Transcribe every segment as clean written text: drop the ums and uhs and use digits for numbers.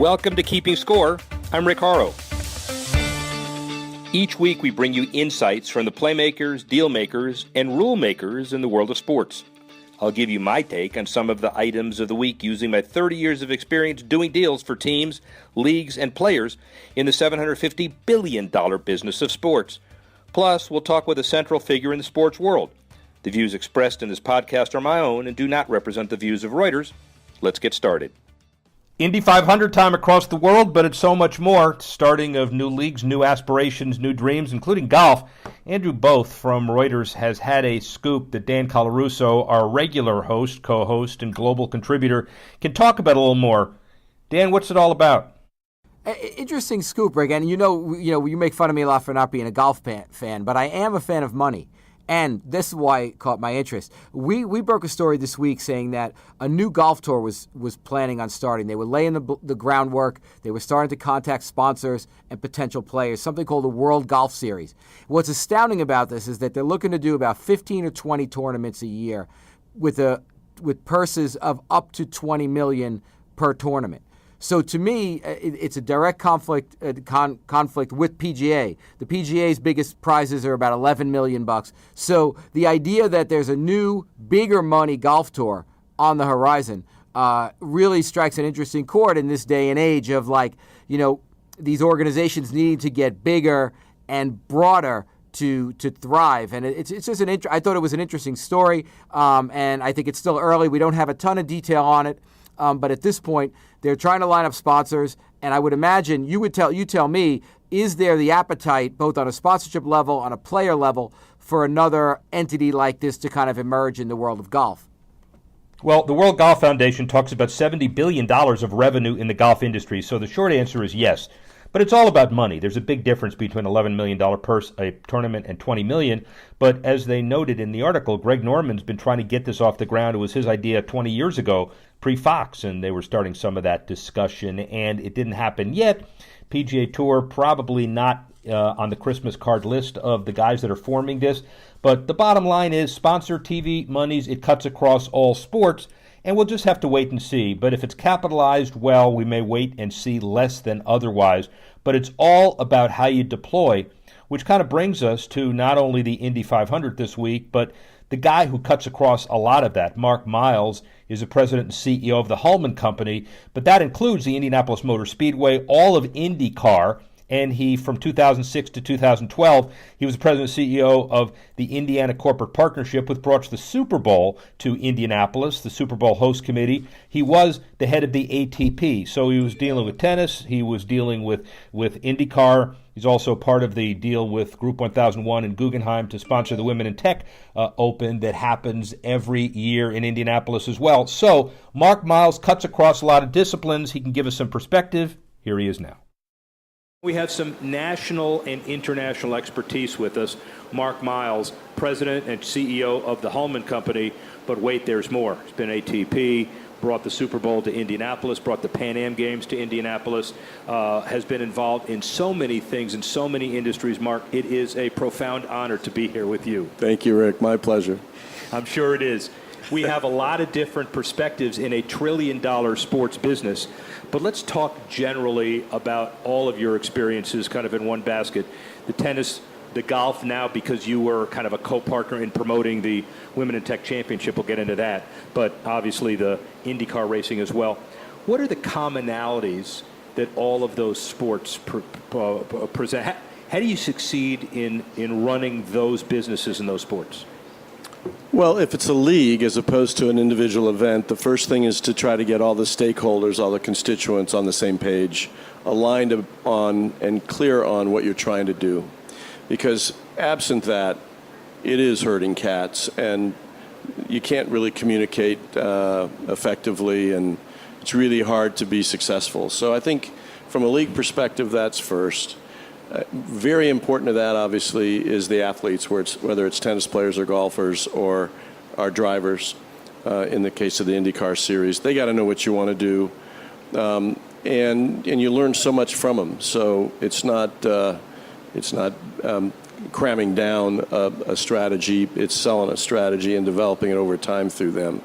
Welcome to Keeping Score. I'm Rick Horrow. Each week we bring you insights from the playmakers, deal makers, and rule makers in the world of sports. I'll give you my take on some of the items of the week using my 30 years of experience doing deals for teams, leagues, and players in the $750 billion business of sports. Plus, we'll talk with a central figure in the sports world. The views expressed in this podcast are my own and do not represent the views of Reuters. Let's get started. Indy 500 time across the world, but it's so much more. Starting of new leagues, new aspirations, new dreams, including golf. Andrew Both from Reuters has had a scoop that Dan Colarusso, our regular host, co-host, and global contributor, can talk about a little more. Dan, what's it all about? Interesting scoop, Rick. And you know, you make fun of me a lot for not being a golf fan, but I am a fan of money. And this is why it caught my interest. We broke a story this week saying that a new golf tour was planning on starting. They were laying the groundwork. They were starting to contact sponsors and potential players, something called the World Golf Series. What's astounding about this is that they're looking to do about 15 or 20 tournaments a year with purses of up to $20 million per tournament. So to me, it's a direct conflict with PGA. The PGA's biggest prizes are about $11 million. So the idea that there's a new, bigger money golf tour on the horizon really strikes an interesting chord in this day and age of these organizations needing to get bigger and broader to thrive. And it's just I thought it was an interesting story, and I think it's still early. We don't have a ton of detail on it. But at this point, they're trying to line up sponsors, and I would imagine you tell me, is there the appetite, both on a sponsorship level, on a player level, for another entity like this to kind of emerge in the world of golf? Well, the World Golf Foundation talks about $70 billion of revenue in the golf industry, so the short answer is yes. But it's all about money. There's a big difference between $11 million purse, a tournament, and $20 million. But as they noted in the article, Greg Norman's been trying to get this off the ground. It was his idea 20 years ago, pre-Fox, and they were starting some of that discussion, and it didn't happen yet. PGA Tour probably not on the Christmas card list of the guys that are forming this. But the bottom line is sponsor TV monies, it cuts across all sports. And we'll just have to wait and see. But if it's capitalized well, we may wait and see less than otherwise. But it's all about how you deploy, which kind of brings us to not only the Indy 500 this week, but the guy who cuts across a lot of that, Mark Miles, is the president and CEO of the Hulman Company. But that includes the Indianapolis Motor Speedway, all of IndyCar. And he, from 2006 to 2012, he was the president and CEO of the Indiana Corporate Partnership, which brought the Super Bowl to Indianapolis, the Super Bowl host committee. He was the head of the ATP, so he was dealing with tennis. He was dealing with IndyCar. He's also part of the deal with Group 1001 and Guggenheim to sponsor the Women in Tech Open that happens every year in Indianapolis as well. So Mark Miles cuts across a lot of disciplines. He can give us some perspective. Here he is now. We have some national and international expertise with us. Mark Miles, president and CEO of the Hulman Company. But wait, there's more. He's been ATP, brought the Super Bowl to Indianapolis, brought the Pan Am Games to Indianapolis, has been involved in so many things in so many industries. Mark, it is a profound honor to be here with you. Thank you, Rick. My pleasure. I'm sure it is. We have a lot of different perspectives in a $1 trillion sports business. But let's talk generally about all of your experiences kind of in one basket. The tennis, the golf now, because you were kind of a co-partner in promoting the Women in Tech Championship. We'll get into that. But obviously the IndyCar racing as well. What are the commonalities that all of those sports present? How do you succeed in running those businesses and those sports? Well, if it's a league as opposed to an individual event, the first thing is to try to get all the stakeholders, all the constituents on the same page, aligned on and clear on what you're trying to do. Because absent that, it is herding cats, and you can't really communicate effectively, and it's really hard to be successful. So I think from a league perspective, that's first. Very important to that, obviously, is the athletes, whether it's tennis players or golfers or our drivers. In the case of the IndyCar series, they got to know what you want to do, and you learn so much from them. So it's not cramming down a strategy. It's selling a strategy and developing it over time through them.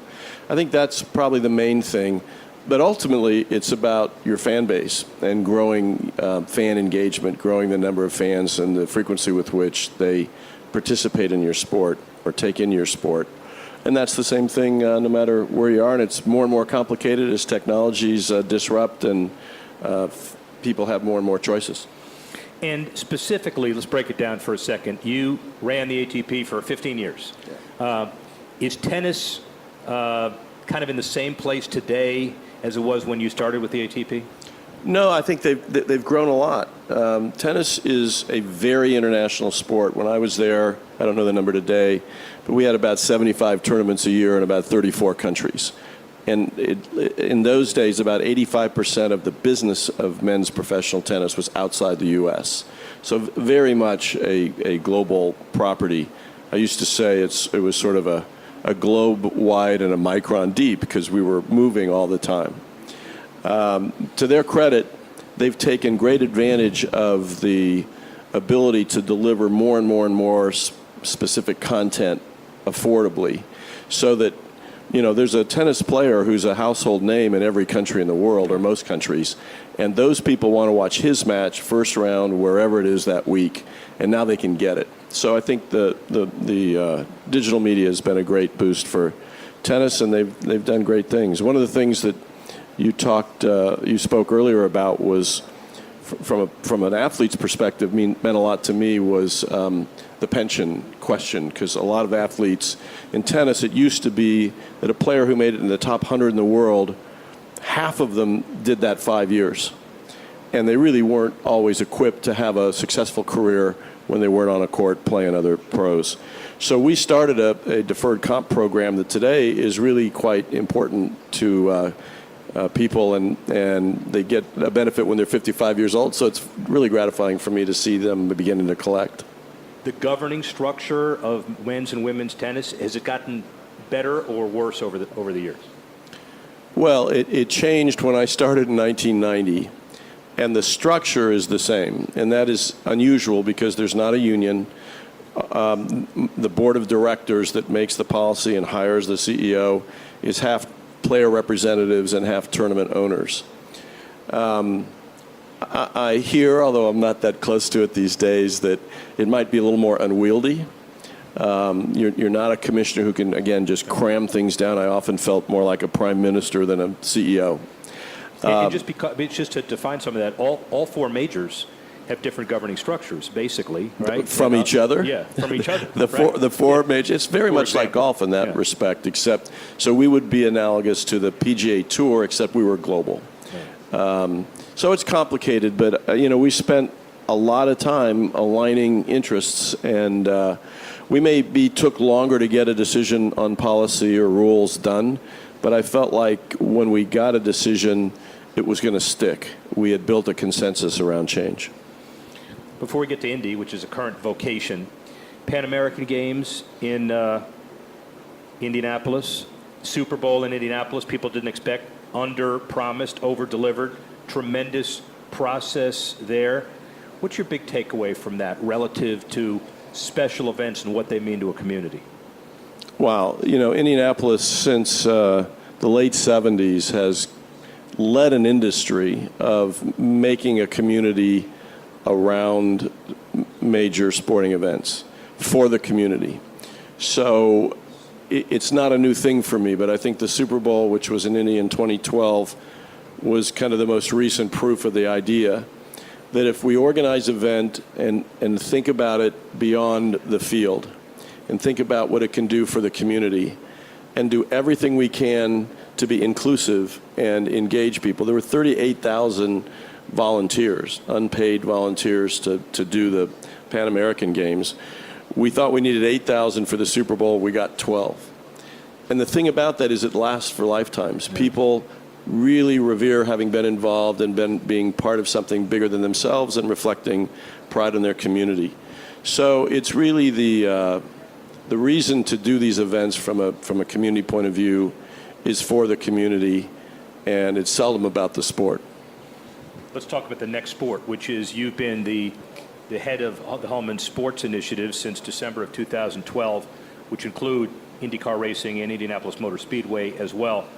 I think that's probably the main thing. But ultimately, it's about your fan base and growing fan engagement, growing the number of fans and the frequency with which they participate in your sport or take in your sport. And that's the same thing no matter where you are. And it's more and more complicated as technologies disrupt and people have more and more choices. And specifically, let's break it down for a second. You ran the ATP for 15 years. Yeah. Is tennis kind of in the same place today as it was when you started with the ATP? No, I think they've grown a lot. Tennis is a very international sport. When I was there, I don't know the number today, but we had about 75 tournaments a year in about 34 countries. And in those days, about 85% of the business of men's professional tennis was outside the U.S. So very much a global property. I used to say it was sort of a globe wide and a micron deep because we were moving all the time. To their credit, they've taken great advantage of the ability to deliver more and more and more specific content affordably, so that, you know, there's a tennis player who's a household name in every country in the world, or most countries, and those people want to watch his match first round wherever it is that week, and now they can get it. So I think the digital media has been a great boost for tennis, and they've done great things. One of the things that you spoke earlier about was, from an athlete's perspective, meant a lot to me, was the pension question, because a lot of athletes in tennis, it used to be that a player who made it in the top 100 in the world, half of them did that 5 years, and they really weren't always equipped to have a successful career when they weren't on a court playing other pros. So we started a deferred comp program that today is really quite important to people, and they get a benefit when they're 55 years old. So it's really gratifying for me to see them beginning to collect. The governing structure of men's and women's tennis, has it gotten better or worse over the years? Well, it changed when I started in 1990, and the structure is the same, and that is unusual because there's not a union. The board of directors that makes the policy and hires the CEO is half player representatives and half tournament owners. I hear, although I'm not that close to it these days, that it might be a little more unwieldy. You're not a commissioner who can, again, just cram things down. I often felt more like a prime minister than a CEO. And just to define some of that, all four majors have different governing structures, basically, right? From each other? Yeah, from each other. The four majors. It's very much like golf in that respect, except, so we would be analogous to the PGA Tour, except we were global. Yeah. So it's complicated, but we spent a lot of time aligning interests, and we maybe took longer to get a decision on policy or rules done, but I felt like when we got a decision, it was going to stick. We had built a consensus around change. Before we get to Indy, which is a current vocation, Pan American Games in Indianapolis, Super Bowl in Indianapolis, people didn't expect, under-promised, over-delivered, tremendous process there. What's your big takeaway from that relative to special events and what they mean to a community? Wow. Indianapolis, since the late 70s, has led an industry of making a community around major sporting events for the community. So it's not a new thing for me, but I think the Super Bowl, which was in Indy in 2012, was kind of the most recent proof of the idea that if we organize an event and think about it beyond the field and think about what it can do for the community and do everything we can to be inclusive and engage people. There were 38,000 volunteers, unpaid volunteers to do the Pan American Games. We thought we needed 8,000 for the Super Bowl. We got 12. And the thing about that is it lasts for lifetimes. People really revere having been involved and being part of something bigger than themselves and reflecting pride in their community. So it's really the reason to do these events from a community point of view is for the community, and it's seldom about the sport. Let's talk about the next sport, which is you've been the head of the Hellman Sports Initiative since December of 2012, which include IndyCar racing and Indianapolis Motor Speedway as well.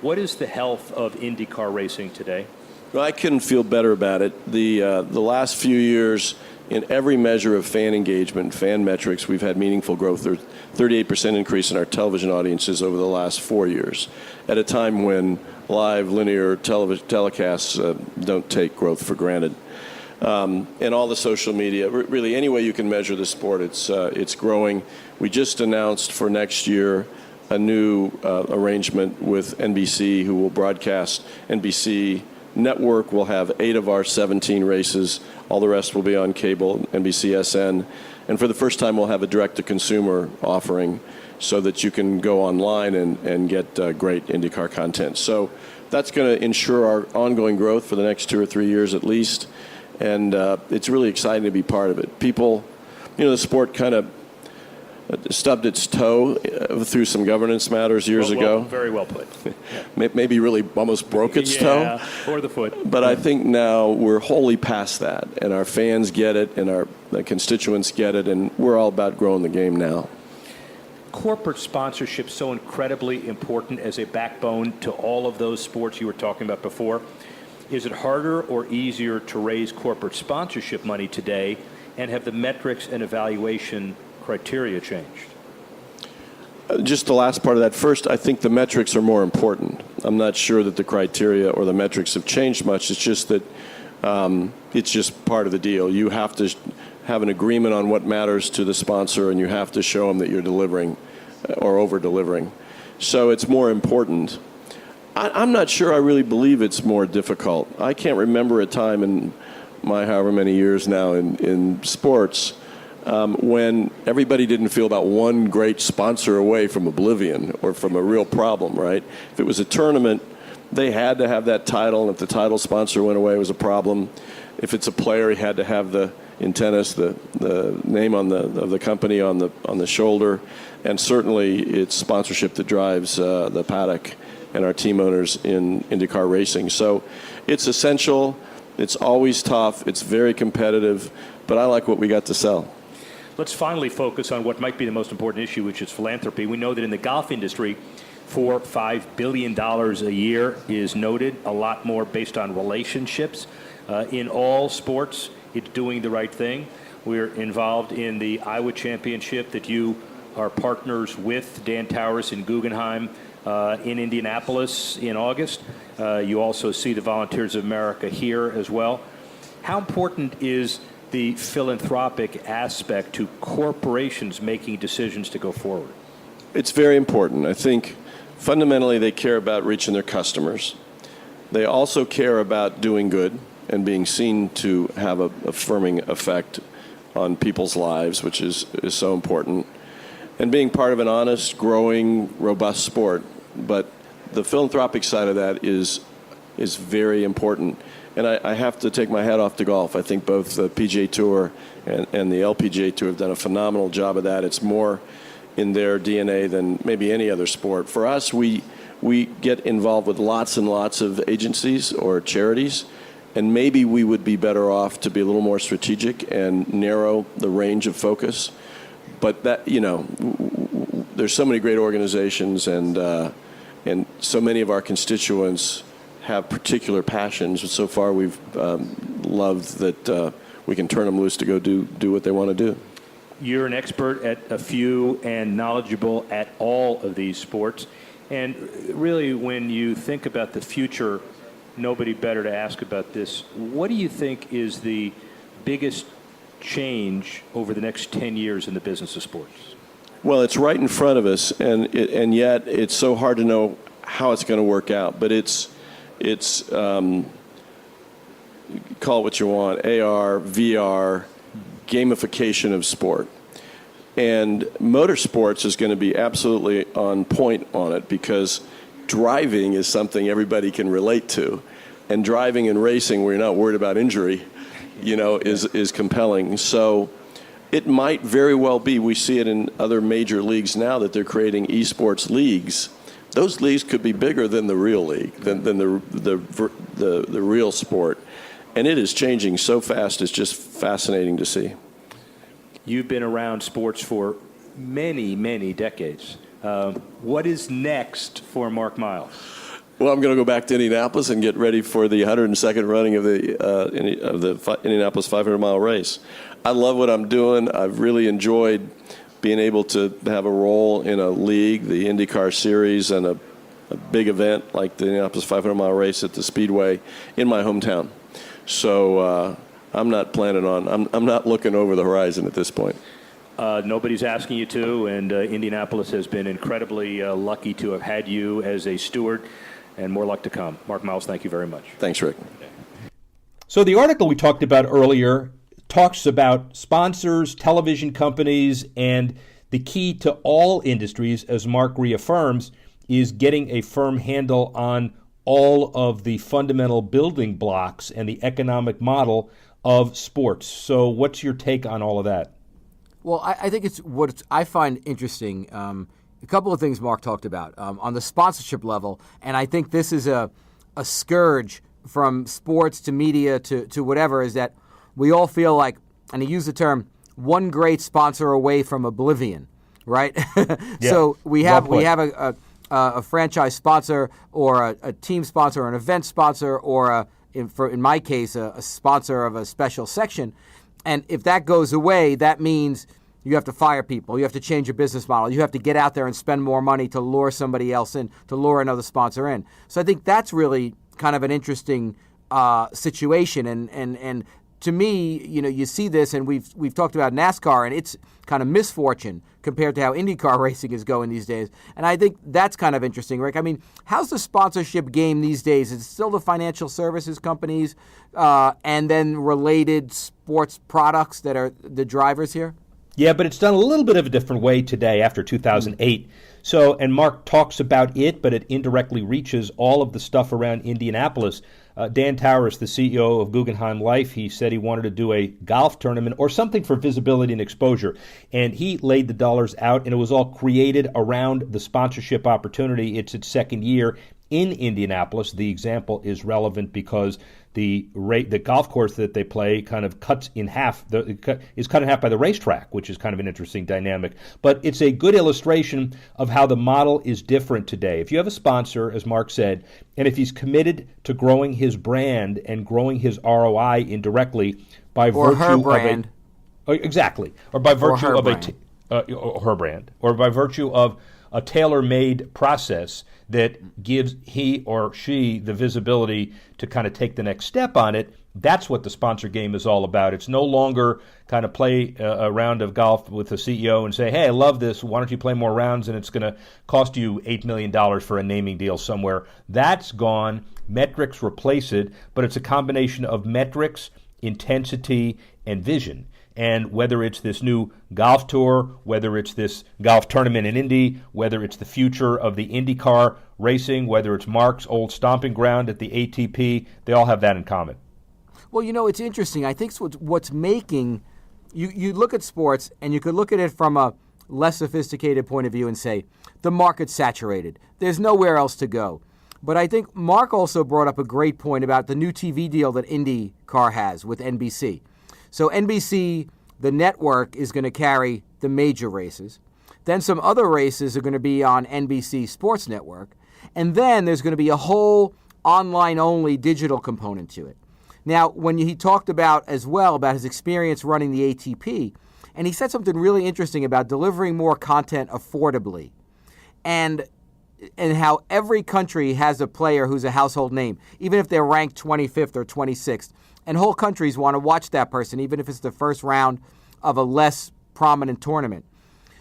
What is the health of IndyCar racing today? Well, I couldn't feel better about it. The last few years, in every measure of fan engagement, fan metrics, we've had meaningful growth. There's 38% increase in our television audiences over the last 4 years, at a time when live linear telecasts don't take growth for granted. And all the social media, really any way you can measure the sport, it's growing. We just announced for next year a new arrangement with NBC, who will broadcast. NBC Network will have 8 of our 17 races. All the rest will be on cable, NBCSN. And for the first time, we'll have a direct-to-consumer offering so that you can go online and get great IndyCar content. So that's going to ensure our ongoing growth for the next 2 or 3 years at least. And it's really exciting to be part of it. People, the sport kind of stubbed its toe through some governance matters years ago. Very well put. Maybe really almost broke its toe. Or the foot. But I think now we're wholly past that, and our fans get it, and our constituents get it, and we're all about growing the game now. Corporate sponsorship so incredibly important as a backbone to all of those sports you were talking about before. Is it harder or easier to raise corporate sponsorship money today, and have the metrics and evaluation criteria changed? Just the last part of that. First, I think the metrics are more important. I'm not sure that the criteria or the metrics have changed much. It's just that it's just part of the deal. You have to have an agreement on what matters to the sponsor, and you have to show them that you're delivering or over-delivering. So it's more important. I'm not sure I really believe it's more difficult. I can't remember a time in my however many years now in sports when everybody didn't feel about one great sponsor away from oblivion or from a real problem, right? If it was a tournament, they had to have that title, and if the title sponsor went away, it was a problem. If it's a player, he had to have in tennis the name of the company on the shoulder, and certainly it's sponsorship that drives the paddock and our team owners in IndyCar racing. So it's essential. It's always tough. It's very competitive, but I like what we got to sell. Let's finally focus on what might be the most important issue, which is philanthropy. We know that in the golf industry, $4-5 billion a year is noted, a lot more based on relationships. In all sports, it's doing the right thing. We're involved in the Iowa Championship that you are partners with Dan Towers in Guggenheim in Indianapolis in August. You also see the Volunteers of America here as well. How important is the philanthropic aspect to corporations making decisions to go forward? It's very important. I think fundamentally they care about reaching their customers. They also care about doing good and being seen to have a affirming effect on people's lives, which is so important, and being part of an honest, growing, robust sport. But the philanthropic side of that is very important. And I have to take my hat off to golf. I think both the PGA Tour and the LPGA Tour have done a phenomenal job of that. It's more in their DNA than maybe any other sport. For us, we get involved with lots and lots of agencies or charities, and maybe we would be better off to be a little more strategic and narrow the range of focus. But that, there's so many great organizations, and so many of our constituents have particular passions. So far, we've loved that we can turn them loose to go do what they want to do. You're an expert at a few and knowledgeable at all of these sports. And really, when you think about the future, nobody better to ask about this. What do you think is the biggest change over the next 10 years in the business of sports? Well, it's right in front of us, and yet it's so hard to know how it's going to work out. But it's call it what you want, AR, VR, gamification of sport. And motorsports is going to be absolutely on point on it, because driving is something everybody can relate to. And driving and racing where you're not worried about injury, is compelling. So it might very well be, we see it in other major leagues now, that they're creating esports leagues. Those leagues could be bigger than the real league, than the real sport. And it is changing so fast, it's just fascinating to see. You've been around sports for many, many decades. What is next for Mark Miles? Well, I'm going to go back to Indianapolis and get ready for the 102nd running of the Indianapolis 500-mile race. I love what I'm doing. I've really enjoyed being able to have a role in a league, the IndyCar Series, and a big event like the Indianapolis 500-mile race at the Speedway in my hometown. So I'm not planning on, I'm not looking over the horizon at this point. Nobody's asking you to, and Indianapolis has been incredibly lucky to have had you as a steward, and more luck to come. Mark Miles, thank you very much. Thanks, Rick. So the article we talked about earlier talks about sponsors, television companies, and the key to all industries, as Mark reaffirms, is getting a firm handle on all of the fundamental building blocks and the economic model of sports. So what's your take on all of that? Well, I think it's what I find interesting. A couple of things Mark talked about on the sponsorship level, and I think this is a scourge from sports to media to whatever, is that we all feel like, and he used the term, one great sponsor away from oblivion, right? Yeah. So we have a franchise sponsor or a team sponsor or an event sponsor or, in my case, a sponsor of a special section. And if that goes away, that means you have to fire people. You have to change your business model. You have to get out there and spend more money to lure somebody else in, to lure another sponsor in. So I think that's really kind of an interesting situation. And to me, you see this, and we've talked about NASCAR and its kind of misfortune compared to how IndyCar racing is going these days. And I think that's kind of interesting, Rick. I mean, how's the sponsorship game these days? Is it still the financial services companies and then related sports products that are the drivers here? Yeah, but it's done a little bit of a different way today after 2008. So, and Mark talks about it, but it indirectly reaches all of the stuff around Indianapolis. Dan Towers, the CEO of Guggenheim Life, he said he wanted to do a golf tournament or something for visibility and exposure. And he laid the dollars out, and it was all created around the sponsorship opportunity. It's its second year in Indianapolis. The example is relevant because the golf course that they play kind of cuts in half, is cut in half by the racetrack, which is kind of an interesting dynamic. But it's a good illustration of how the model is different today. If you have a sponsor, as Mark said, and if he's committed to growing his brand and growing his ROI indirectly by or virtue her of brand. Exactly, or by virtue her of brand. her brand, or by virtue of a tailor-made process that gives he or she the visibility to kind of take the next step on it. That's what the sponsor game is all about. It's no longer kind of play a round of golf with the CEO and say, hey, I love this, why don't you play more rounds, and it's going to cost you $8 million for a naming deal somewhere. That's gone. Metrics replace it, but it's a combination of metrics, intensity, and vision. And whether it's this new golf tour, whether it's this golf tournament in Indy, whether it's the future of the IndyCar racing, whether it's Mark's old stomping ground at the ATP, they all have that in common. Well, it's interesting. I think what's making you look at sports, and you could look at it from a less sophisticated point of view and say the market's saturated. There's nowhere else to go. But I think Mark also brought up a great point about the new TV deal that IndyCar has with NBC. So NBC, the network, is going to carry the major races. Then some other races are going to be on NBC Sports Network. And then there's going to be a whole online-only digital component to it. Now, when he talked about as well about his experience running the ATP, and he said something really interesting about delivering more content affordably. And how every country has a player who's a household name, even if they're ranked 25th or 26th. And whole countries want to watch that person, even if it's the first round of a less prominent tournament.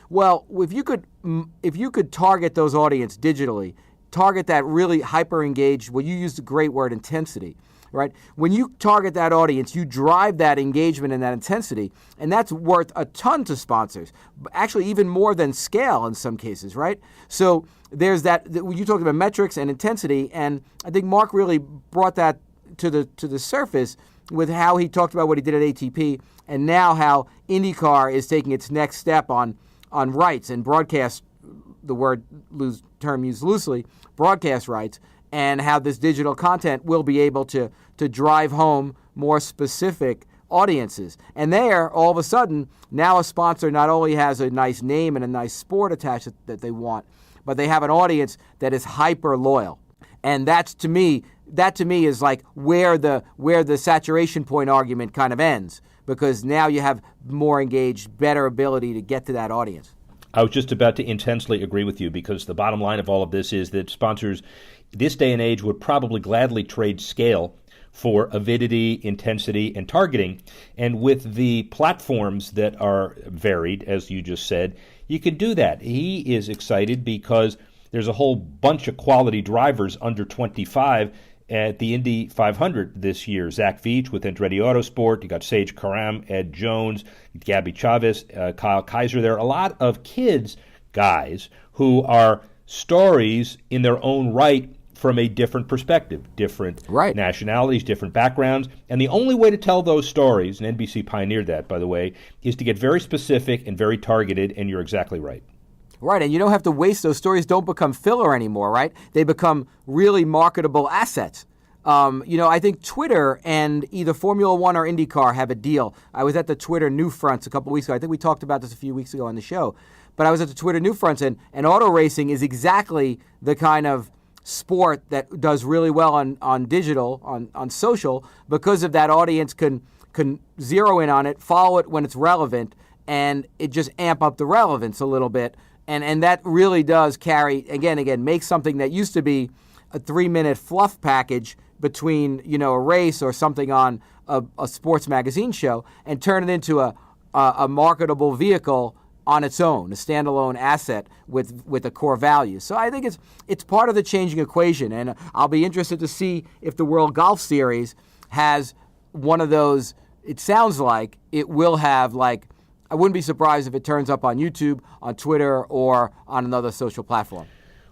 Well, if you could target those audience digitally, target that really hyper-engaged, well, you used a great word, intensity, right? When you target that audience, you drive that engagement and that intensity, and that's worth a ton to sponsors, actually even more than scale in some cases, right? So there's that, you talked about metrics and intensity, and I think Mark really brought that to the surface with how he talked about what he did at ATP, and now how IndyCar is taking its next step on rights and broadcast, the term used loosely, broadcast rights, and how this digital content will be able to drive home more specific audiences. And there, all of a sudden, now a sponsor not only has a nice name and a nice sport attached that they want, but they have an audience that is hyper loyal. And that to me is like where the saturation point argument kind of ends, because now you have more engaged, better ability to get to that audience. I was just about to intensely agree with you, because the bottom line of all of this is that sponsors this day and age would probably gladly trade scale for avidity, intensity, and targeting. And with the platforms that are varied, as you just said, you can do that. He is excited because there's a whole bunch of quality drivers under 25 at the Indy 500 this year. Zach Veach with Andretti Autosport. You got Sage Karam, Ed Jones, Gabby Chavez, Kyle Kaiser. There are a lot of kids, guys, who are stories in their own right from a different perspective, different nationalities, different backgrounds. And the only way to tell those stories, and NBC pioneered that, by the way, is to get very specific and very targeted, and you're exactly right. Right, and you don't have to waste those stories. Don't become filler anymore, right? They become really marketable assets. I think Twitter and either Formula One or IndyCar have a deal. I was at the Twitter New Fronts a couple weeks ago. I think we talked about this a few weeks ago on the show. But I was at the Twitter New Fronts, and auto racing is exactly the kind of sport that does really well on digital, on social, because of that audience can zero in on it, follow it when it's relevant, and it just amp up the relevance a little bit. And that really does carry, again, make something that used to be a 3-minute fluff package between, a race or something on a sports magazine show, and turn it into a marketable vehicle on its own, a standalone asset with a core value. So I think it's part of the changing equation, and I'll be interested to see if the World Golf Series has one of those. It sounds like it will have, like, I wouldn't be surprised if it turns up on YouTube, on Twitter, or on another social platform.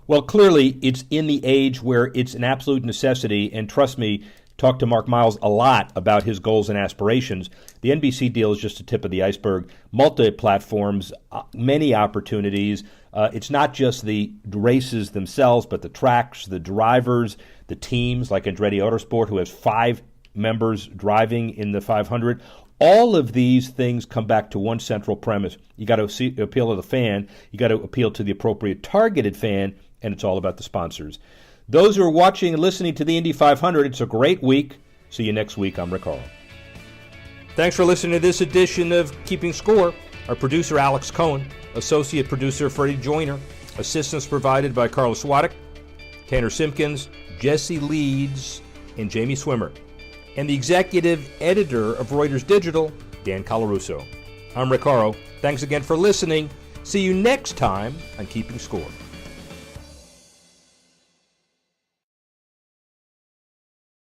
Well, clearly it's in the age where it's an absolute necessity, and trust me, talked to Mark Miles a lot about his goals and aspirations. The NBC deal is just the tip of the iceberg. Multi-platforms, many opportunities. It's not just the races themselves, but the tracks, the drivers, the teams, like Andretti Autosport, who has 5 members driving in the 500. All of these things come back to one central premise. You got to appeal to the fan. You got to appeal to the appropriate targeted fan, and it's all about the sponsors. Those who are watching and listening to the Indy 500, it's a great week. See you next week. I'm Rick Horrow. Thanks for listening to this edition of Keeping Score. Our producer, Alex Cohen. Associate producer, Freddie Joyner. Assistance provided by Carlos Swadek, Tanner Simpkins, Jesse Leeds, and Jamie Swimmer. And the executive editor of Reuters Digital, Dan Colarusso. I'm Rick Horrow. Thanks again for listening. See you next time on Keeping Score.